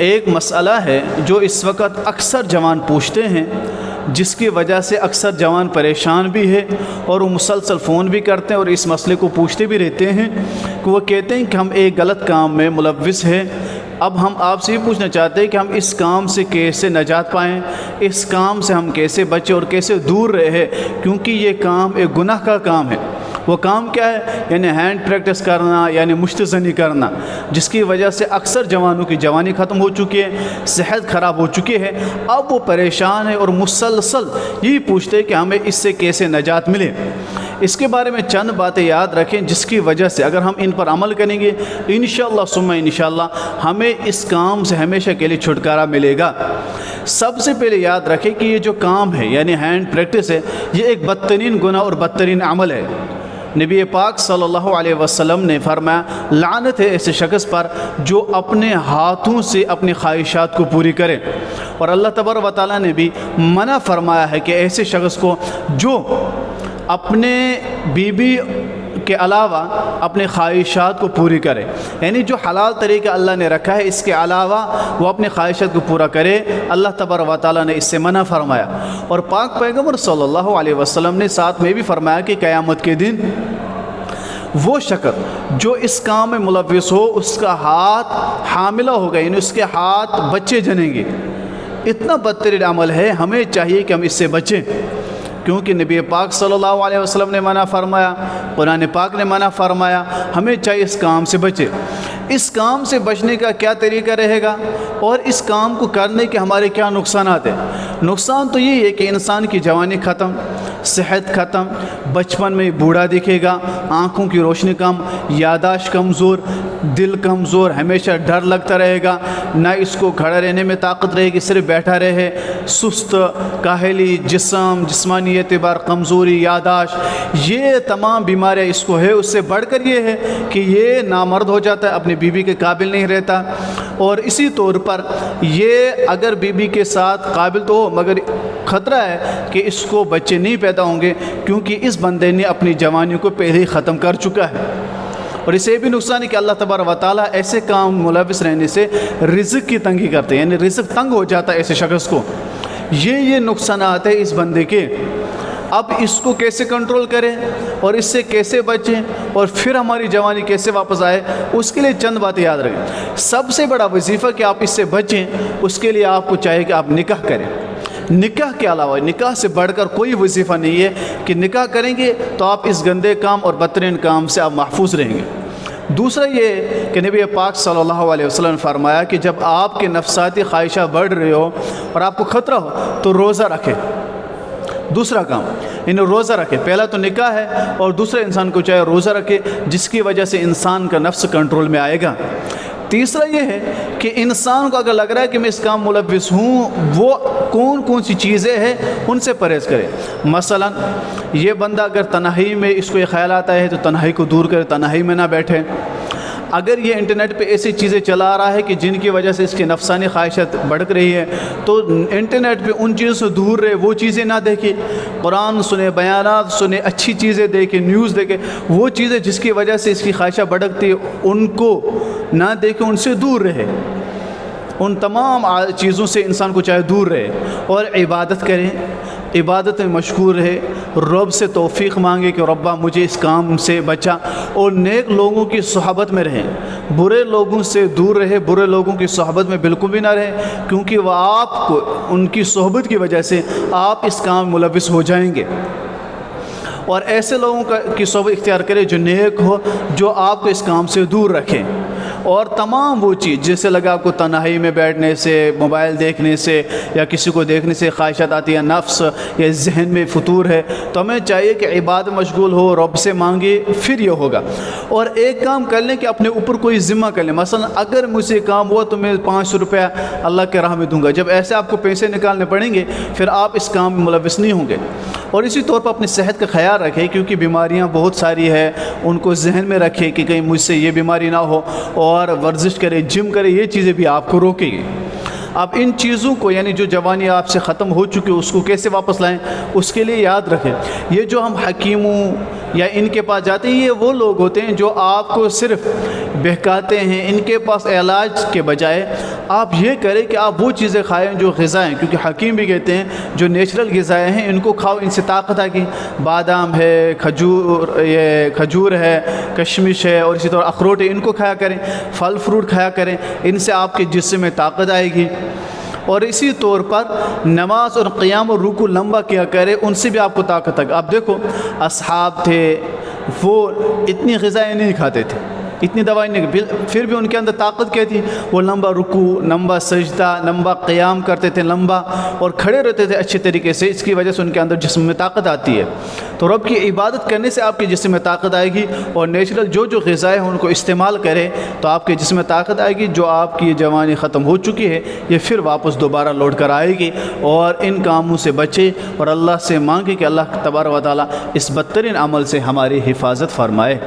ایک مسئلہ ہے جو اس وقت اکثر جوان پوچھتے ہیں، جس کی وجہ سے اکثر جوان پریشان بھی ہے اور وہ مسلسل فون بھی کرتے ہیں اور اس مسئلے کو پوچھتے بھی رہتے ہیں کہ وہ کہتے ہیں کہ ہم ایک غلط کام میں ملوث ہیں۔ اب ہم آپ سے یہ پوچھنا چاہتے ہیں کہ ہم اس کام سے کیسے نجات پائیں، اس کام سے ہم کیسے بچیں اور کیسے دور رہیں، کیونکہ یہ کام ایک گناہ کا کام ہے۔ وہ کام کیا ہے؟ یعنی ہینڈ پریکٹس کرنا، یعنی مشت زنی کرنا، جس کی وجہ سے اکثر جوانوں کی جوانی ختم ہو چکی ہے، صحت خراب ہو چکی ہے۔ اب وہ پریشان ہے اور مسلسل یہی پوچھتے ہیں کہ ہمیں اس سے کیسے نجات ملے۔ اس کے بارے میں چند باتیں یاد رکھیں جس کی وجہ سے اگر ہم ان پر عمل کریں گے انشاءاللہ ثم انشاءاللہ ہمیں اس کام سے ہمیشہ کے لیے چھٹکارا ملے گا۔ سب سے پہلے یاد رکھیں کہ یہ جو کام ہے یعنی ہینڈ پریکٹس ہے، یہ ایک بدترین گناہ اور بدترین عمل ہے۔ نبی پاک صلی اللہ علیہ وسلم نے فرمایا لعنت ہے ایسے شخص پر جو اپنے ہاتھوں سے اپنی خواہشات کو پوری کرے، اور اللہ تبارک و تعالیٰ نے بھی منع فرمایا ہے کہ ایسے شخص کو جو اپنے بیوی کے علاوہ اپنے خواہشات کو پوری کرے، یعنی جو حلال طریقہ اللہ نے رکھا ہے اس کے علاوہ وہ اپنے خواہشات کو پورا کرے، اللہ تبارک و تعالیٰ نے اس سے منع فرمایا۔ اور پاک پیغمبر صلی اللہ علیہ وسلم نے ساتھ میں بھی فرمایا کہ قیامت کے دن وہ شخص جو اس کام میں ملوث ہو اس کا ہاتھ حاملہ ہوگا، یعنی اس کے ہاتھ بچے جنیں گے۔ اتنا بدترین عمل ہے، ہمیں چاہیے کہ ہم اس سے بچیں، کیونکہ نبی پاک صلی اللہ علیہ وسلم نے منع فرمایا، قرآن پاک نے منع فرمایا، ہمیں چاہیے اس کام سے بچے۔ اس کام سے بچنے کا کیا طریقہ رہے گا اور اس کام کو کرنے کے ہمارے کیا نقصانات ہیں؟ نقصان تو یہ ہے کہ انسان کی جوانی ختم، صحت ختم، بچپن میں بوڑھا دکھے گا، آنکھوں کی روشنی کم، یاداشت کمزور، دل کمزور، ہمیشہ ڈر لگتا رہے گا، نہ اس کو کھڑا رہنے میں طاقت رہے گی، صرف بیٹھا رہے، سست، کاہلی، جسمانی اعتبار کمزوری، یاداشت، یہ تمام بیماریاں اس کو ہے۔ اس سے بڑھ کر یہ ہے کہ یہ نامرد ہو جاتا ہے، اپنی بیوی کے قابل نہیں رہتا، اور اسی طور پر یہ اگر بیوی کے ساتھ قابل تو ہو مگر خطرہ ہے کہ اس کو بچے نہیں پیدا ہوں گے، کیونکہ اس بندے نے اپنی جوانی کو پہلے ہی ختم کر چکا ہے۔ اور اسے بھی نقصان ہے کہ اللہ تبارک و تعالیٰ ایسے کام ملوث رہنے سے رزق کی تنگی کرتے ہیں، یعنی رزق تنگ ہو جاتا ہے ایسے شخص کو۔ یہ نقصانات ہیں اس بندے کے۔ اب اس کو کیسے کنٹرول کریں اور اس سے کیسے بچیں اور پھر ہماری جوانی کیسے واپس آئے، اس کے لیے چند باتیں یاد رکھیں۔ سب سے بڑا وظیفہ کہ آپ اس سے بچیں، اس کے لیے آپ کو چاہیے کہ آپ نکاح کریں۔ نکاح کے علاوہ نکاح سے بڑھ کر کوئی وظیفہ نہیں ہے کہ نکاح کریں گے تو آپ اس گندے کام اور بدترین کام سے آپ محفوظ رہیں گے۔ دوسرا یہ کہ نبی پاک صلی اللہ علیہ وسلم نے فرمایا کہ جب آپ کے نفساتی خواہشات بڑھ رہے ہو اور آپ کو خطرہ ہو تو روزہ رکھیں۔ دوسرا کام یعنی روزہ رکھے، پہلا تو نکاح ہے اور دوسرا انسان کو چاہے روزہ رکھے، جس کی وجہ سے انسان کا نفس کنٹرول میں آئے گا۔ تیسرا یہ ہے کہ انسان کو اگر لگ رہا ہے کہ میں اس کام ملوث ہوں، وہ کون کون سی چیزیں ہیں ان سے پرہیز کرے۔ مثلا یہ بندہ اگر تنہائی میں اس کو یہ خیال آتا ہے تو تنہائی کو دور کرے، تنہائی میں نہ بیٹھے۔ اگر یہ انٹرنیٹ پہ ایسی چیزیں چلا رہا ہے کہ جن کی وجہ سے اس کی نفسانی خواہشات بڑھک رہی ہے تو انٹرنیٹ پہ ان چیزوں سے دور رہے، وہ چیزیں نہ دیکھے، قرآن سنے، بیانات سنے، اچھی چیزیں دیکھے، نیوز دیکھے، وہ چیزیں جس کی وجہ سے اس کی خواہشات بڑھکتی ہے ان کو نہ دیکھے، ان سے دور رہے۔ ان تمام چیزوں سے انسان کو چاہے دور رہے اور عبادت کرے، عبادت میں مشغول رہے، رب سے توفیق مانگے کہ ربا مجھے اس کام سے بچا، اور نیک لوگوں کی صحبت میں رہیں، برے لوگوں سے دور رہے، برے لوگوں کی صحبت میں بالکل بھی نہ رہے، کیونکہ وہ آپ کو ان کی صحبت کی وجہ سے آپ اس کام میں ملوث ہو جائیں گے۔ اور ایسے لوگوں کی صحبت اختیار کرے جو نیک ہو، جو آپ کو اس کام سے دور رکھیں۔ اور تمام وہ چیز جیسے لگا آپ کو تنہائی میں بیٹھنے سے، موبائل دیکھنے سے یا کسی کو دیکھنے سے خواہشات آتی ہے، نفس یا ذہن میں فطور ہے، تو ہمیں چاہیے کہ عبادت مشغول ہو، رب سے مانگے، پھر یہ ہوگا۔ اور ایک کام کر لیں کہ اپنے اوپر کوئی ذمہ کر لیں، مثلا اگر مجھ سے کام ہوا تو میں 500 روپیہ اللہ کے راہ میں دوں گا۔ جب ایسے آپ کو پیسے نکالنے پڑیں گے پھر آپ اس کام میں ملوث نہیں ہوں گے۔ اور اسی طور پر اپنی صحت کا خیال رکھیں، کیونکہ بیماریاں بہت ساری ہے، ان کو ذہن میں رکھیں کہ کہیں مجھ سے یہ بیماری نہ ہو، اور ورزش کرے، جم کرے، یہ چیزیں بھی آپ کو روکیں گی۔ آپ ان چیزوں کو یعنی جو جوانی آپ سے ختم ہو چکی اس کو کیسے واپس لائیں، اس کے لیے یاد رکھیں یہ جو ہم حکیموں یا ان کے پاس جاتے ہیں یہ وہ لوگ ہوتے ہیں جو آپ کو صرف بہکاتے ہیں۔ ان کے پاس علاج کے بجائے آپ یہ کریں کہ آپ وہ چیزیں کھائیں جو غذائیں، کیونکہ حکیم بھی کہتے ہیں جو نیچرل غذائیں ہیں ان کو کھاؤ، ان سے طاقت آئے گی۔ بادام ہے، کھجور ہے، کشمش ہے، اور اسی طرح اخروٹ ہے، ان کو کھایا کریں، پھل فروٹ کھایا کریں، ان سے آپ کے جسم میں طاقت آئے گی۔ اور اسی طور پر نماز اور قیام اور رکوع لمبا کیا کرے، ان سے بھی آپ کو طاقت آئے گی۔ آپ دیکھو اصحاب تھے وہ اتنی غذائیں نہیں کھاتے تھے، اتنی دوائی نہیں، پھر بھی ان کے اندر طاقت کیا تھی، وہ لمبا رکوع، لمبا سجدہ، لمبا قیام کرتے تھے، لمبا اور کھڑے رہتے تھے اچھے طریقے سے، اس کی وجہ سے ان کے اندر جسم میں طاقت آتی ہے۔ تو رب کی عبادت کرنے سے آپ کے جسم میں طاقت آئے گی، اور نیچرل جو غذائیں ہیں ان کو استعمال کرے تو آپ کے جسم میں طاقت آئے گی۔ جو آپ کی جوانی ختم ہو چکی ہے یہ پھر واپس دوبارہ لوٹ کر آئے گی، اور ان کاموں سے بچے اور اللہ سے مانگے کہ اللہ تبارک و تعالیٰ اس بدترین عمل سے ہماری حفاظت فرمائے۔